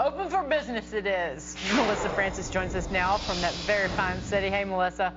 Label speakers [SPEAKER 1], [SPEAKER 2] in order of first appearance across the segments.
[SPEAKER 1] Open for business it is. Melissa Francis joins us now from that very fine city. Hey, Melissa.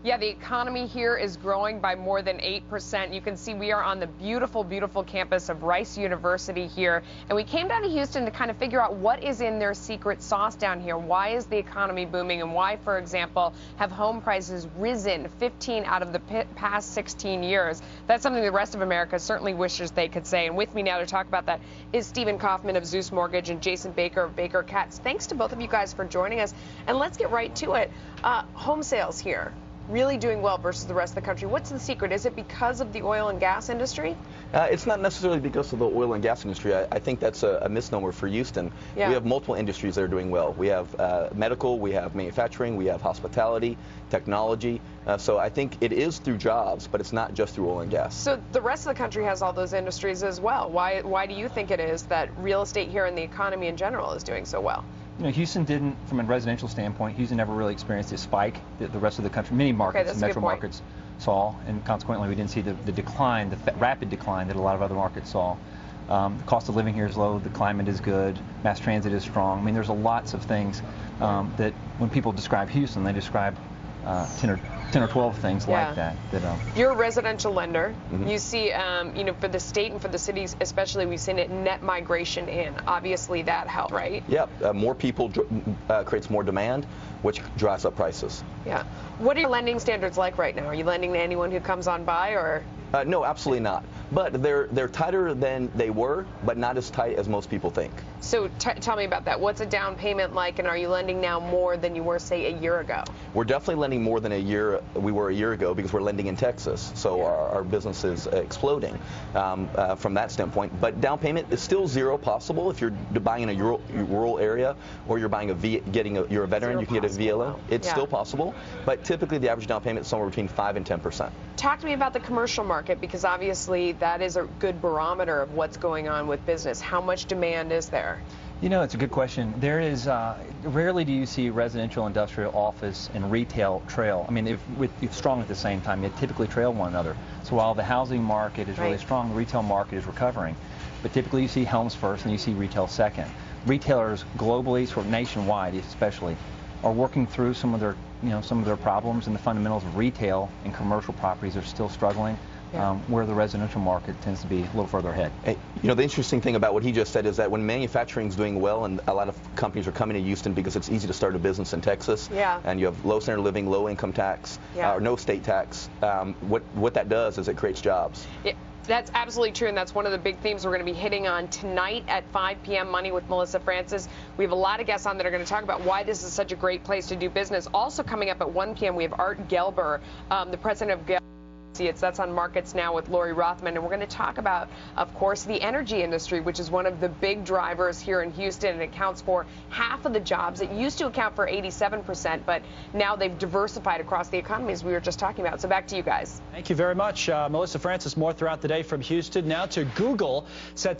[SPEAKER 2] Yeah, the economy here is growing by more than 8%. You can see we are on the beautiful, beautiful campus of Rice University here. And we came down to Houston to kind of figure out what is in their secret sauce down here. Why is the economy booming? And why, for example, have home prices risen 15 out of the past 16 years? That's something the rest of America certainly wishes they could say. And with me now to talk about that is Stephen Kaufman of Zeus Mortgage and Jason Baker of Baker-Katz. Thanks to both of you guys for joining us. And let's get right to it. Home sales here really doing well versus the rest of the country. What's the secret? Is it because of the oil and gas industry?
[SPEAKER 3] It's not necessarily because of the oil and gas industry. I think that's a misnomer for Houston. Yeah. We have multiple industries that are doing well. We have medical, we have manufacturing, we have hospitality, technology. So I think it is through jobs, but it's not just through oil and gas.
[SPEAKER 2] So the rest of the country has all those industries as well. Why do you think it is that real estate here and the economy in general is doing so well?
[SPEAKER 4] You know, Houston didn't, from a residential standpoint, Houston never really experienced a spike that the rest of the country, many markets and metro markets saw, and consequently we didn't see the decline, the rapid decline that a lot of other markets saw. The cost of living here is low, the climate is good, mass transit is strong. I mean, there's lots of things that when people describe Houston, they describe 10 or 12 things like that.
[SPEAKER 2] You're a residential lender. Mm-hmm. You see, you know, for the state and for the cities especially, we've seen it net migration in. Obviously, that helped, right?
[SPEAKER 3] Yep. More people creates more demand, which drives up prices.
[SPEAKER 2] Yeah. What are your lending standards like right now? Are you lending to anyone who comes on by, or?
[SPEAKER 3] No, absolutely not. But they're tighter than they were, but not as tight as most people think.
[SPEAKER 2] So tell me about that. What's a down payment like, and are you lending now more than you were, say, a year ago?
[SPEAKER 3] We're definitely lending more than we were a year ago because we're lending in Texas. So our business is exploding from that standpoint. But down payment is still zero possible if you're buying in a rural area, or you're buying you're a veteran, you can get a VLO. It's still possible, but typically the average down payment is somewhere between 5 and 10%.
[SPEAKER 2] Talk to me about the commercial market, because obviously that is a good barometer of what's going on with business. How much demand is there?
[SPEAKER 4] You know, it's a good question. There is, rarely do you see residential, industrial, office, and retail trail. I mean, if strong at the same time, they typically trail one another. So while the housing market is really strong, the retail market is recovering. But typically you see homes first and you see retail second. Retailers globally, sort of nationwide especially, are working through some of their problems, and the fundamentals of retail and commercial properties are still struggling. Where the residential market tends to be a little further ahead.
[SPEAKER 3] Hey, you know, the interesting thing about what he just said is that when manufacturing is doing well, and a lot of companies are coming to Houston because it's easy to start a business in Texas, and you have low standard of living, low income tax, or no state tax, what that does is it creates jobs.
[SPEAKER 2] That's absolutely true, and that's one of the big themes we're going to be hitting on tonight at 5 p.m. Money with Melissa Francis. We have a lot of guests on that are going to talk about why this is such a great place to do business. Also coming up at 1 p.m. we have Art Gelber, the president of that's on Markets Now with Lori Rothman, and we're going to talk about, of course, the energy industry, which is one of the big drivers here in Houston, and accounts for half of the jobs. It used to account for 87%, but now they've diversified across the economy, as we were just talking about. So back to you guys.
[SPEAKER 5] Thank you very much, Melissa Francis. More throughout the day from Houston. Now to Google, set to